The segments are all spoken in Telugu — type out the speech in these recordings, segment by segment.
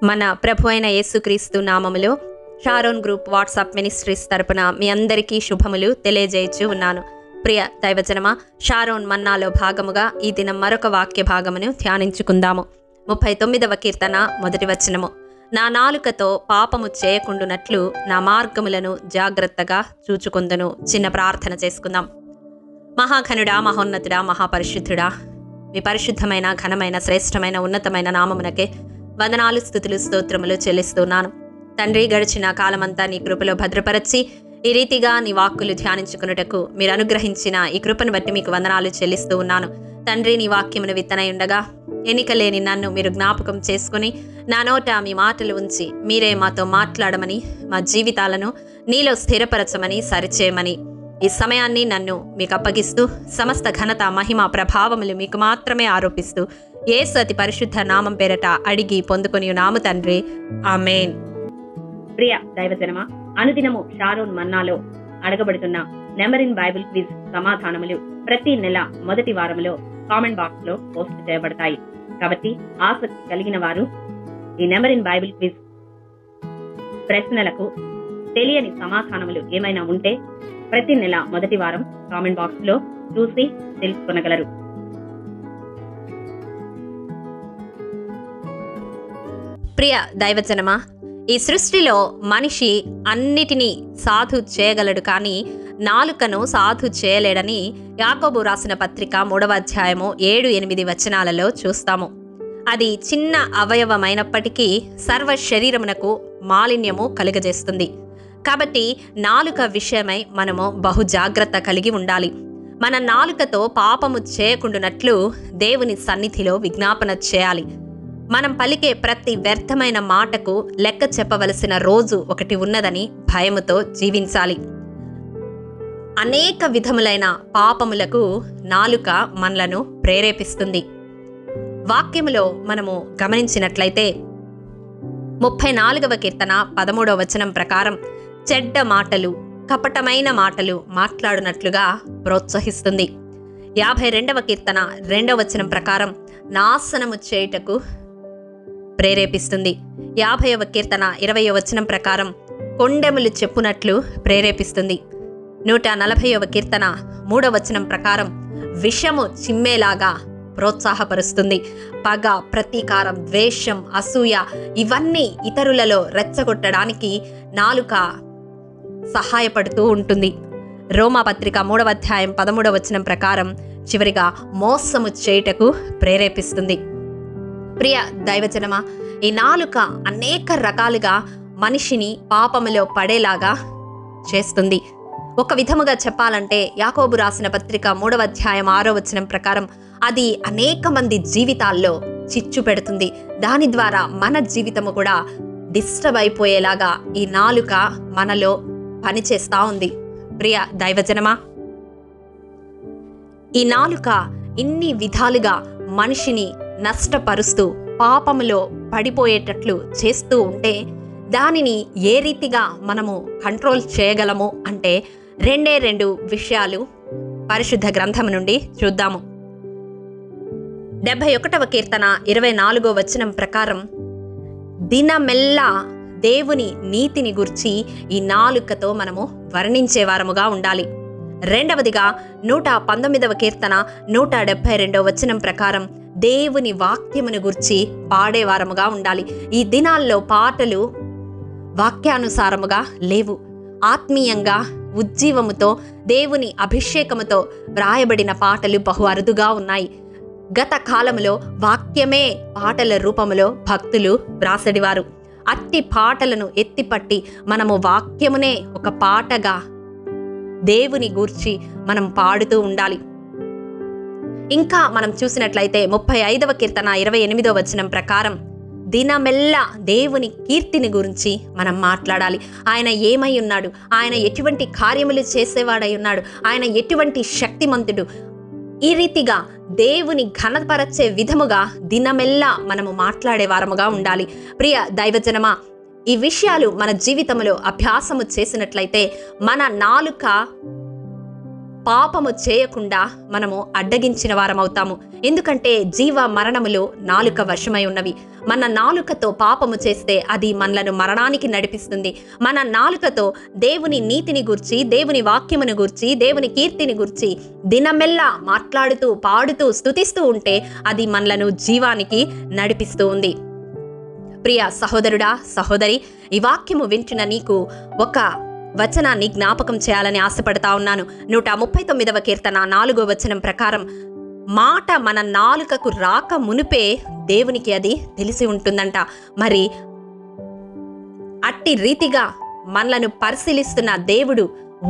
మన ప్రభు అయిన యేసుక్రీస్తు నామములో షారోన్ గ్రూప్ వాట్సాప్ మినిస్ట్రీస్ తరపున మీ అందరికీ శుభములు తెలియజేయచ్చు ఉన్నాను. ప్రియ దైవజనమా, షారోన్ మన్నాలో భాగముగా ఈ దినం మరొక వాక్య భాగమును ధ్యానించుకుందాము. 39వ కీర్తన మొదటి వచనము. నా నాలుకతో పాపము చేయకుండునట్లు నా మార్గములను జాగ్రత్తగా చూచుకొందును. చిన్న ప్రార్థన చేసుకుందాం. మహాఘనుడా, మహోన్నతుడా, మహాపరిశుద్ధుడా, మీ పరిశుద్ధమైన ఘనమైన శ్రేష్టమైన ఉన్నతమైన నామమునకే వందనాలు, స్తుతులు, స్తోత్రములు చెల్లిస్తున్నాను. తండ్రి, గడిచిన కాలమంతా నీ కృపలో భద్రపరచి ఈ రీతిగా నీ వాక్కులు ధ్యానించుకున్నటకు మీరు అనుగ్రహించిన ఈ కృపను బట్టి మీకు వందనాలు చెల్లిస్తూ ఉన్నాను. తండ్రి, నీ వాక్యమును విత్తనై ఉండగా ఎన్నిక లేని నన్ను మీరు జ్ఞాపకం చేసుకుని నా నోట మీ మాటలు ఉంచి మీరే మాతో మాట్లాడమని, మా జీవితాలను నీలో స్థిరపరచమని, సరిచేయమని ఈ సమయాన్ని నన్ను మీకు అప్పగిస్తూ సమస్త ఘనత, మహిమ, ప్రభావములు మీకు మాత్రమే ఆరోపిస్తూ యేసు అతి పరిశుద్ధ నామం పేరట అడిగి పొందుకొని నాము తండ్రి, ఆమేన్. ప్రియ దైవజనమా, అనుదినము షారోన్ మన్నాలో అడగబడుతున్న నెంబర్ ఇన్ బైబిల్ క్విజ్ సమాధానములు ప్రతి నెల మొదటి వారములో కామెంట్ బాక్స్ లో పోస్ట్ చేయబడతాయి. కాబట్టి ఆసక్తి కలిగిన వారు ఈ నెంబర్ ఇన్ బైబిల్ క్విజ్ ప్రశ్నలకు తెలియని సమాధానములు ఏమైనా ఉంటే ప్రతి నెల మొదటి వారం కామెంట్ బాక్స్ లో చూసి తెలుసుకొనగలరు. ప్రియ దైవజనమా, ఈ సృష్టిలో మనిషి అన్నిటినీ సాధు చేయగలడు, కానీ నాలుకను సాధు చేయలేడని యాకోబు రాసిన పత్రిక 3వ అధ్యాయము 7-8 వచనాలలో చూస్తాము. అది చిన్న అవయవమైనప్పటికీ సర్వ శరీరమునకు మాలిన్యము కలుగజేస్తుంది. కాబట్టి నాలుక విషయమై మనము బహు జాగ్రత్త కలిగి ఉండాలి. మన నాలుకతో పాపము చేయకుండునట్లు దేవుని సన్నిధిలో విజ్ఞాపన చేయాలి. మనం పలికే ప్రతి వ్యర్థమైన మాటకు లెక్క చెప్పవలసిన రోజు ఒకటి ఉన్నదని భయముతో జీవించాలి. అనేక విధములైన పాపములకు నాలుక మనలను ప్రేరేపిస్తుంది. వాక్యములో మనము గమనించినట్లయితే 34వ కీర్తన 13వ వచనం ప్రకారం చెడ్డ మాటలు, కపటమైన మాటలు మాట్లాడునట్లుగా ప్రోత్సహిస్తుంది. 52వ కీర్తన 2వ వచనం ప్రకారం నాశనము చేయుటకు ప్రేరేపిస్తుంది. 50వ కీర్తన 20వ వచనం ప్రకారం కొండెములు చెప్పునట్లు ప్రేరేపిస్తుంది. 140వ కీర్తన 3వ వచనం ప్రకారం విషము చిమ్మేలాగా ప్రోత్సాహపరుస్తుంది. పగ, ప్రతీకారం, ద్వేషం, అసూయ ఇవన్నీ ఇతరులలో రెచ్చగొట్టడానికి నాలుక సహాయపడుతూ ఉంటుంది. రోమా పత్రిక 3వ అధ్యాయం 13వ వచనం ప్రకారం చివరిగా మోసము చేయుటకు ప్రేరేపిస్తుంది. ప్రియ దైవజనమా, ఈ నాలుక అనేక రకాలుగా మనిషిని పాపములో పడేలాగా చేస్తుంది. ఒక విధముగా చెప్పాలంటే యాకోబు రాసిన పత్రిక 3వ అధ్యాయం 6వ వచనం ప్రకారం అది అనేక మంది జీవితాల్లో చిచ్చు పెడుతుంది. దాని ద్వారా మన జీవితము కూడా డిస్టర్బ్ అయిపోయేలాగా ఈ నాలుక మనలో పనిచేస్తూ ఉంది. ప్రియ దైవజనమా, ఈ నాలుక ఇన్ని విధాలుగా మనిషిని నష్టపరుస్తూ పాపములో పడిపోయేటట్లు చేస్తూ ఉంటే దానిని ఏ రీతిగా మనము కంట్రోల్ చేయగలము అంటే 2 విషయాలు పరిశుద్ధ గ్రంథం నుండి చూద్దాము. 71వ కీర్తన 24వ వచనం ప్రకారం దినమెల్లా దేవుని నీతిని గురించి ఈ నాలుకతో మనము వర్ణించేవారముగా ఉండాలి. రెండవదిగా 119వ కీర్తన 172వ వచనం ప్రకారం దేవుని వాక్యమును గురించి పాడేవారముగా ఉండాలి. ఈ దినాల్లో పాటలు వాక్యానుసారముగా లేవు. ఆత్మీయంగా ఉజ్జీవముతో దేవుని అభిషేకముతో వ్రాయబడిన పాటలు బహు అరుదుగా ఉన్నాయి. గత కాలములో వాక్యమే పాటల రూపములో భక్తులు వ్రాసడివారు. అట్టి పాటలను ఎత్తిపట్టి మనము వాక్యమునే ఒక పాటగా దేవుని గూర్చి మనం పాడుతూ ఉండాలి. ఇంకా మనం చూసినట్లయితే 35వ కీర్తన 28వ వచనం ప్రకారం దినమెల్లా దేవుని కీర్తిని గురించి మనం మాట్లాడాలి. ఆయన ఏమై ఉన్నాడు, ఆయన ఎటువంటి కార్యములు చేసేవాడై ఉన్నాడు, ఆయన ఎటువంటి శక్తిమంతుడు, ఈ రీతిగా దేవుని ఘనపరచే విధముగా దినమెల్లా మనము మాట్లాడే వారముగా ఉండాలి. ప్రియ దైవజనమా, ఈ విషయాలు మన జీవితంలో అభ్యాసము చేసినట్లయితే మన నాలుక పాపము చేయకుండా మనము అడ్డగించిన వారం అవుతాము. ఎందుకంటే జీవ మరణములు నాలుక వశమై ఉన్నవి. మన నాలుకతో పాపము చేస్తే అది మనలను మరణానికి నడిపిస్తుంది. మన నాలుకతో దేవుని నీతిని గూర్చి, దేవుని వాక్యమును గూర్చి, దేవుని కీర్తిని గూర్చి దినమెల్లా మాట్లాడుతూ పాడుతూ స్తుతిస్తూ ఉంటే అది మనలను జీవానికి నడిపిస్తూ ఉంది. ప్రియ సహోదరుడా, సహోదరి, ఈ వాక్యము వింటున్న నీకు ఒక వచనాన్ని జ్ఞాపకం చేయాలని ఆశపడతా ఉన్నాను. 139వ కీర్తన 4వ వచనం ప్రకారం మాట మన నాలుకకు రాక మునిపే దేవునికి అది తెలిసి ఉంటుందంట. మరి అట్టి రీతిగా మనలను పరిశీలిస్తున్న దేవుడు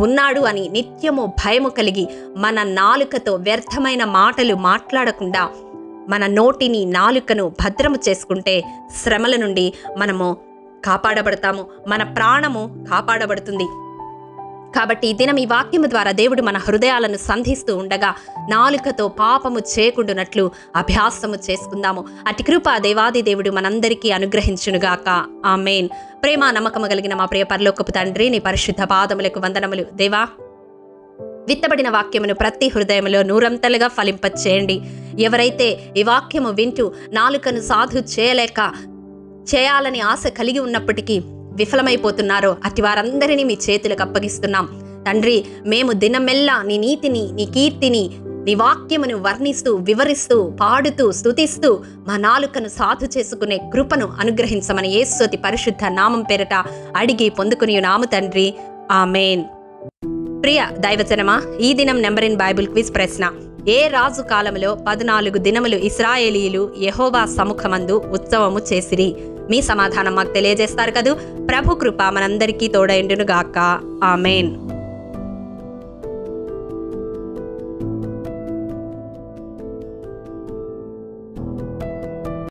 ఉన్నాడు అని నిత్యము భయము కలిగి మన నాలుకతో వ్యర్థమైన మాటలు మాట్లాడకుండా మన నోటిని, నాలుకను భద్రము చేసుకుంటే శ్రమల నుండి మనము కాపాడబడతాము, మన ప్రాణము కాపాడబడుతుంది. కాబట్టి ఈ దినం ఈ వాక్యము ద్వారా దేవుడు మన హృదయాలను సంధిస్తూ ఉండగా నాలుకతో పాపము చేయకుండానట్లు అభ్యాసము చేసుకుందాము. అట్టి కృప దేవాది దేవుడు మనందరికీ అనుగ్రహించునుగాక. ఆమేన్. ప్రేమ నమ్మకము కలిగిన మా ప్రియ పరలోకపు తండ్రి, నీ పరిశుద్ధ పాదములకు వందనములు. దేవా, విత్తబడిన వాక్యమును ప్రతి హృదయంలో నూరంతలుగా ఫలింపచేయండి. ఎవరైతే ఈ వాక్యము వింటూ నాలుకను సాధు చేయలేక చేయాలని ఆశ కలిగి ఉన్నప్పటికీ విఫలమైపోతున్నారో అట్టి వారందరినీ మీ చేతులకు అప్పగిస్తున్నాం తండ్రి. మేము దినమెల్లా నీ నీతిని, నీ కీర్తిని, నీ వాక్యమును వర్ణిస్తూ, వివరిస్తూ, పాడుతూ, స్తుతిస్తూ మా నాలుకను సాధు చేసుకునే కృపను అనుగ్రహించమని యేసు పరిశుద్ధ నామం పేరట అడిగి పొందుకుని నాము తండ్రి. ఆమేన్. ప్రియ దైవజనమా, ఈ దినం నెంబర్ ఇన్ బైబిల్ క్విజ్ ప్రశ్న: ఏ రాజు కాలంలో 14 దినములు ఇశ్రాయేలీయులు యెహోవా సముఖమందు ఉత్సవము చేసిరి? మీ సమాధానం మాకు తెలియజేస్తారు కదూ. ప్రభు కృప మనందరికీ తోడైండును గాక. ఆమేన్.